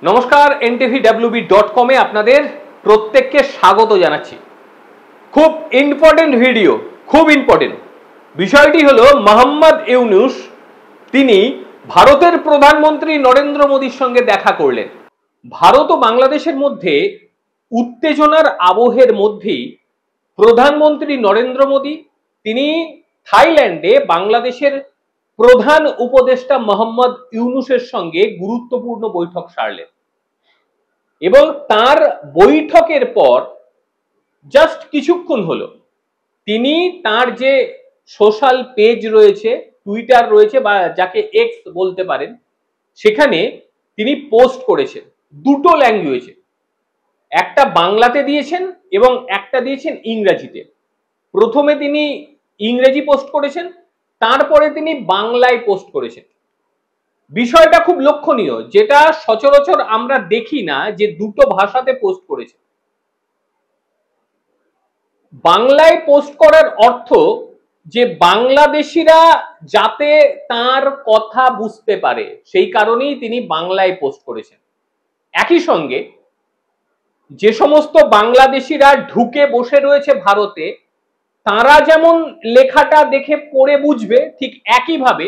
নমস্কার, ntvwb.com এ আপনাদের প্রত্যেককে স্বাগত জানাচ্ছি। খুব ইম্পর্টেন্ট ভিডিও, খুব ইম্পর্টেন্ট বিষয়টি হলো মোহাম্মদ ইউনূস তিনি ভারতের প্রধানমন্ত্রী নরেন্দ্র মোদীর সঙ্গে দেখা করলেন। ভারত ও বাংলাদেশের মধ্যে উত্তেজনার আবহের মধ্যেই প্রধানমন্ত্রী নরেন্দ্র মোদী তিনি থাইল্যান্ডে বাংলাদেশের প্রধান উপদেষ্টা মোহাম্মদ ইউনূসের সঙ্গে গুরুত্বপূর্ণ বৈঠক সারলেন এবং তার বৈঠকের পর জাস্ট কিছুক্ষণ হলো তিনি তার যে সোশ্যাল পেজ রয়েছে, টুইটার রয়েছে বা যাকে এক্স বলতে পারেন, সেখানে তিনি পোস্ট করেছেন দুটো ল্যাঙ্গুয়েজে। একটা বাংলাতে দিয়েছেন এবং একটা দিয়েছেন ইংরেজিতে। প্রথমে তিনি ইংরেজি পোস্ট করেছেন, তারপরে তিনি বাংলায় পোস্ট করেছেন। বিষয়টা খুব লক্ষণীয়, যেটা সচরাচর আমরা দেখি না যে দুটো ভাষাতে পোস্ট করেছে। বাংলায় পোস্ট করার অর্থ যে বাংলাদেশিরা যাতে তার কথা বুঝতে পারে, সেই কারণেই তিনি বাংলায় পোস্ট করেছেন। একই সঙ্গে যে সমস্ত বাংলাদেশিরা ঢুকে বসে রয়েছে ভারতে, তারা যেমন লেখাটা দেখে পড়ে বুঝবে, ঠিক একইভাবে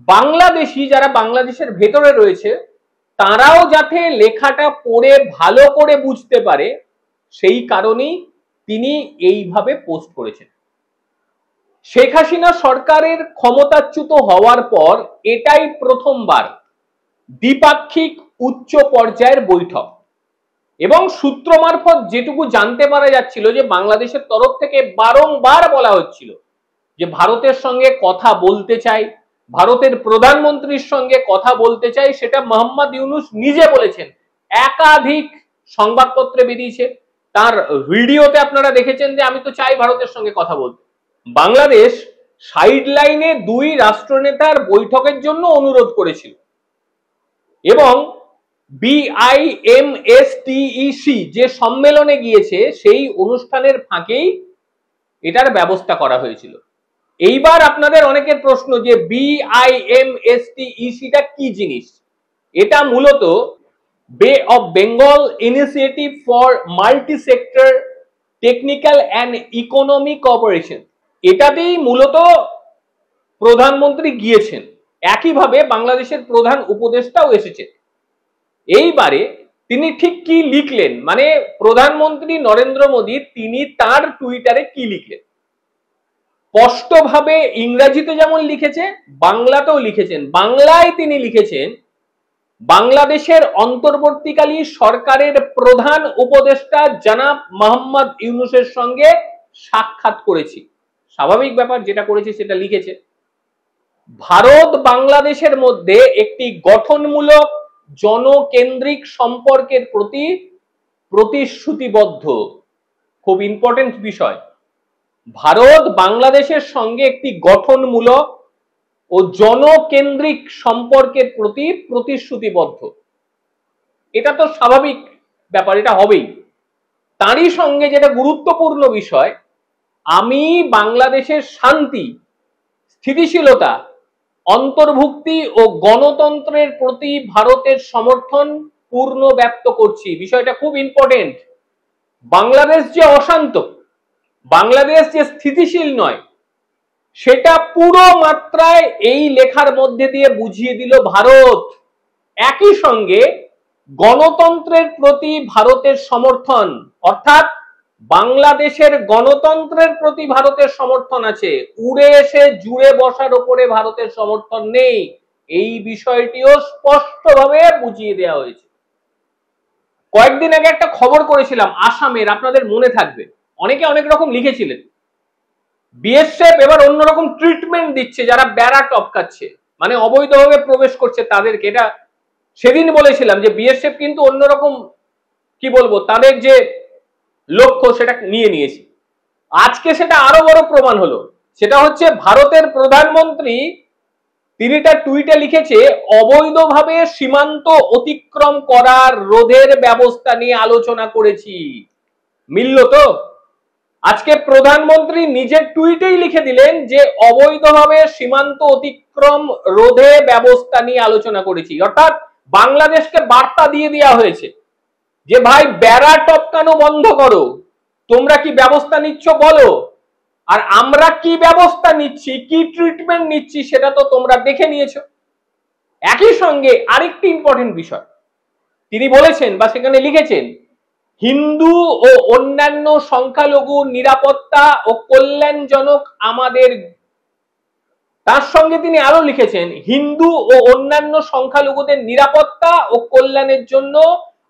বাংলাদেশি যারা বাংলাদেশের ভেতরে রয়েছে তারাও যাতে লেখাটা পড়ে ভালো করে বুঝতে পারে, সেই কারণেই তিনি এইভাবে পোস্ট করেছেন। শেখ হাসিনা সরকারের ক্ষমতাচ্যুত হওয়ার পর এটাই প্রথমবার দ্বিপাক্ষিক উচ্চ পর্যায়ের বৈঠক, এবং সূত্র মারফত যেটুকু জানতে পারা যাচ্ছিল যে বাংলাদেশের তরফ থেকে বারংবার বলা হচ্ছিল যে ভারতের সঙ্গে কথা বলতে চাই, ভারতের প্রধানমন্ত্রীর সঙ্গে কথা বলতে চাই। সেটা মোহাম্মদ ইউনূস নিজে বলেছেন, একাধিক সংবাদপত্রে বেরিয়েছে, তার ভিডিওতে আপনারা দেখেছেন যে আমি তো চাই ভারতের সঙ্গে কথা বলতে। বাংলাদেশ সাইড লাইনে দুই রাষ্ট্রনেতার বৈঠকের জন্য অনুরোধ করেছিল এবং BIMSTEC যে সম্মেলনে গিয়েছে সেই অনুষ্ঠানের ফাঁকেই এটার ব্যবস্থা করা হয়েছিল। এইবার আপনাদের অনেকের প্রশ্ন যে BIMSTEC-টা কি জিনিস? এটা মূলত বে of Bengal initiative for multi sector technical and economic cooperation, এটাতেই মূলত প্রধানমন্ত্রী গিয়েছেন। একইভাবে বাংলাদেশের প্রধান উপদেষ্টাও এসেছে। এইবারে তিনি ঠিক কি লিখলেন, মানে প্রধানমন্ত্রী নরেন্দ্র মোদী তিনি তার টুইটারে কি লিখলেন? স্পষ্টভাবে ইংরেজিতে যেমন লিখেছে, বাংলাতেও লিখেছেন। বাংলায় তিনি লিখেছেন, বাংলাদেশের অন্তর্বর্তীকালীন সরকারের প্রধান উপদেষ্টা জনাব মোহাম্মদ ইউনূসের সঙ্গে সাক্ষাৎ করেছি। স্বাভাবিক ব্যাপার, যেটা করেছে সেটা লিখেছে। ভারত বাংলাদেশের মধ্যে একটি গঠনমূলক জনকেন্দ্রিক সম্পর্কের প্রতি প্রতিশ্রুতিবদ্ধ। খুব ইম্পর্টেন্ট বিষয়, ভারত বাংলাদেশের সঙ্গে একটি গঠনমূলক ও জনকেন্দ্রিক সম্পর্কের প্রতি প্রতিশ্রুতিবদ্ধ। এটা তো স্বাভাবিক ব্যাপার, এটা হবেই। তারই সঙ্গে যেটা গুরুত্বপূর্ণ বিষয়, আমি বাংলাদেশের শান্তি, স্থিতিশীলতা, অন্তর্ভুক্তি ও গণতন্ত্রের প্রতি ভারতের সমর্থন পূর্ণ ব্যক্ত করছি। বিষয়টা খুব ইম্পর্টেন্ট। বাংলাদেশ যে অশান্ত, বাংলাদেশ যে স্থিতিশীল নয়, সেটা পুরো মাত্রায় এই লেখার মধ্যে দিয়ে বুঝিয়ে দিল ভারত। একই সঙ্গে গণতন্ত্রের প্রতি ভারতের সমর্থন, অর্থাৎ বাংলাদেশের গণতন্ত্রের প্রতি ভারতের সমর্থন আছে, উড়ে এসে জুড়ে বসার উপরে ভারতের সমর্থন নেই। এই বিষয়টিও স্পষ্টভাবে বুঝিয়ে দেওয়া হয়েছে। কয়েকদিন আগে একটা খবর করেছিলাম আসামের, আপনাদের মনে থাকবে, অনেকে অনেক রকম লিখেছিলেন। বিএসএফ এবার অন্যরকম ট্রিটমেন্ট দিচ্ছে যারা বেড়া টপকাচ্ছে, মানে অবৈধভাবে প্রবেশ করছে তাদেরকে। এটা সেদিন বলেছিলাম যে বিএসএফ কিন্তু অন্যরকম, কি বলবো, তাদের যে লক্ষ্য সেটা নিয়ে নিয়েছে। আজকে সেটা আরো বড় প্রমাণ হলো। সেটা হচ্ছে ভারতের প্রধানমন্ত্রী তিনি তার টুইটে লিখেছে, অবৈধভাবে সীমান্ত অতিক্রম করার রোধের ব্যবস্থা নিয়ে আলোচনা করেছি। মিলল তো? আজকে প্রধানমন্ত্রী নিজের টুইটেই লিখে দিলেন যে অবৈধভাবে সীমান্ত অতিক্রম রোধে ব্যবস্থা নিয়ে আলোচনা করেছি। অর্থাৎ বাংলাদেশকে বার্তা দিয়ে দেওয়া হয়েছে যে ভাই বেড়া টপকানো বন্ধ করো, তোমরা কি ব্যবস্থা নিচ্ছ বলো, আর আমরা কি ব্যবস্থা নিচ্ছি, কি ট্রিটমেন্ট নিচ্ছি সেটা তো তোমরা দেখে নিয়েছো। একই সঙ্গে আরেকটি ইম্পর্টেন্ট বিষয় তিনি বলেছেন বা সেখানে লিখেছেন, হিন্দু ও অন্যান্য সংখ্যালঘুর নিরাপত্তা ও কল্যাণজনক আমাদের, তার সঙ্গে তিনি আরো লিখেছেন, হিন্দু ও অন্যান্য সংখ্যালঘুদের নিরাপত্তা ও কল্যাণের জন্য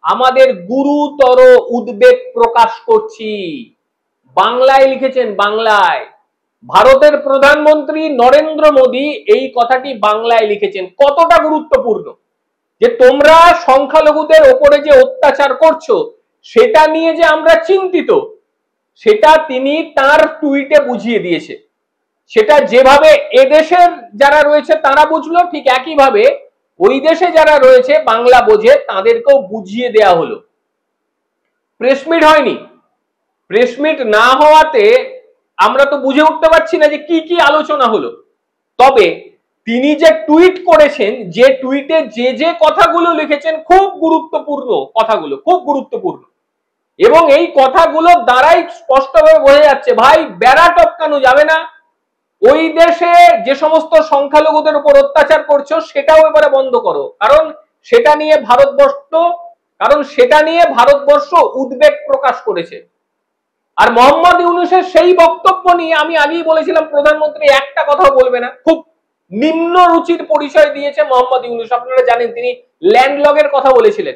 আমাদের গুরুতর উদ্বেগ প্রকাশ করছি। বাংলায় লিখেছেন, বাংলায়। ভারতের প্রধানমন্ত্রী নরেন্দ্র মোদী এই কথাটি বাংলায় লিখেছেন। কতটা গুরুত্বপূর্ণ যে তোমরা সংখ্যালঘুদের ওপরে যে অত্যাচার করছো সেটা নিয়ে যে আমরা চিন্তিত, সেটা তিনি তার টুইটে বুঝিয়ে দিয়েছে। সেটা যেভাবে এদেশের যারা রয়েছে তারা বুঝলো, ঠিক একইভাবে ওই দেশে যারা রয়েছে বাংলা বোঝে তাদেরকেও বুঝিয়ে দেয়া হলো। প্রেসমিট হয়নি, প্রেসমিট না হওয়াতে আমরা তো বুঝে উঠতে পারছি না যে কি কি আলোচনা হলো। তবে তিনি যে টুইট করেছেন, যে টুইটে যে যে কথাগুলো লিখেছেন খুব গুরুত্বপূর্ণ কথাগুলো, খুব গুরুত্বপূর্ণ, এবং এই কথাগুলো দ্বারাই স্পষ্টভাবে বোঝা যাচ্ছে ভাই বেড়া টপকানো যাবে না, ওই দেশে যে সমস্ত সংখ্যালঘুদের উপর অত্যাচার করছো সেটাও এবারে বন্ধ করো, কারণ সেটা নিয়ে ভারতবর্ষ উদ্বেগ প্রকাশ করেছে। আর মোহাম্মদ ইউনূসের সেই বক্তব্য নিয়ে আমি আগেই বলেছিলাম প্রধানমন্ত্রী একটা কথাও বলবে না, খুব নিম্ন রুচির পরিচয় দিয়েছে মোহাম্মদ ইউনূস। আপনারা জানেন তিনি ল্যান্ডলগের কথা বলেছিলেন,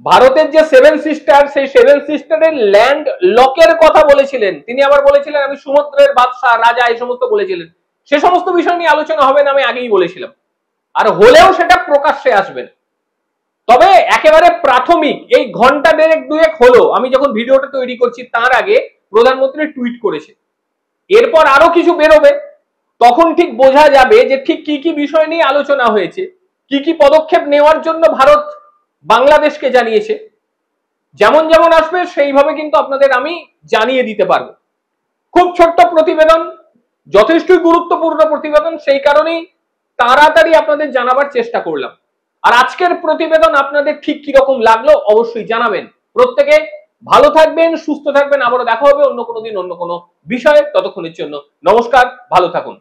ভারতের যে সেভেন সিস্টার, সেই সেভেন সিস্টারের ল্যান্ড লকের কথা বলেছিলেন তিনি। আবার বলেছিলেন আমি সমুদ্রের বাদশাহ রাজা, এই সমস্ত বলেছিলেন। সে সমস্ত বিষয় নিয়ে আলোচনা হবে না আমি আগেই বলেছিলাম, আর হলেও সেটা প্রকাশ্যে আসবে না। তবে একেবারে প্রাথমিক এই ঘন্টা দেড়েক দুয়েক হলো আমি যখন ভিডিওটা তৈরি করছি তার আগে প্রধানমন্ত্রী টুইট করেছে। এরপর আরো কিছু বেরোবে, তখন ঠিক বোঝা যাবে যে ঠিক কি কি বিষয় নিয়ে আলোচনা হয়েছে, কি কি পদক্ষেপ নেওয়ার জন্য ভারত বাংলাদেশকে জানিয়েছে। যেমন যেমন আসবে সেইভাবে কিন্তু আপনাদের আমি জানিয়ে দিতে পারবো। খুব ছোট্ট প্রতিবেদন, যথেষ্টই গুরুত্বপূর্ণ প্রতিবেদন, সেই কারণেই তাড়াতাড়ি আপনাদের জানাবার চেষ্টা করলাম। আর আজকের প্রতিবেদন আপনাদের ঠিক কিরকম লাগলো অবশ্যই জানাবেন। প্রত্যেকে ভালো থাকবেন, সুস্থ থাকবেন। আবারও দেখা হবে অন্য কোনো দিন অন্য কোনো বিষয়ে। ততক্ষণের জন্য নমস্কার, ভালো থাকুন।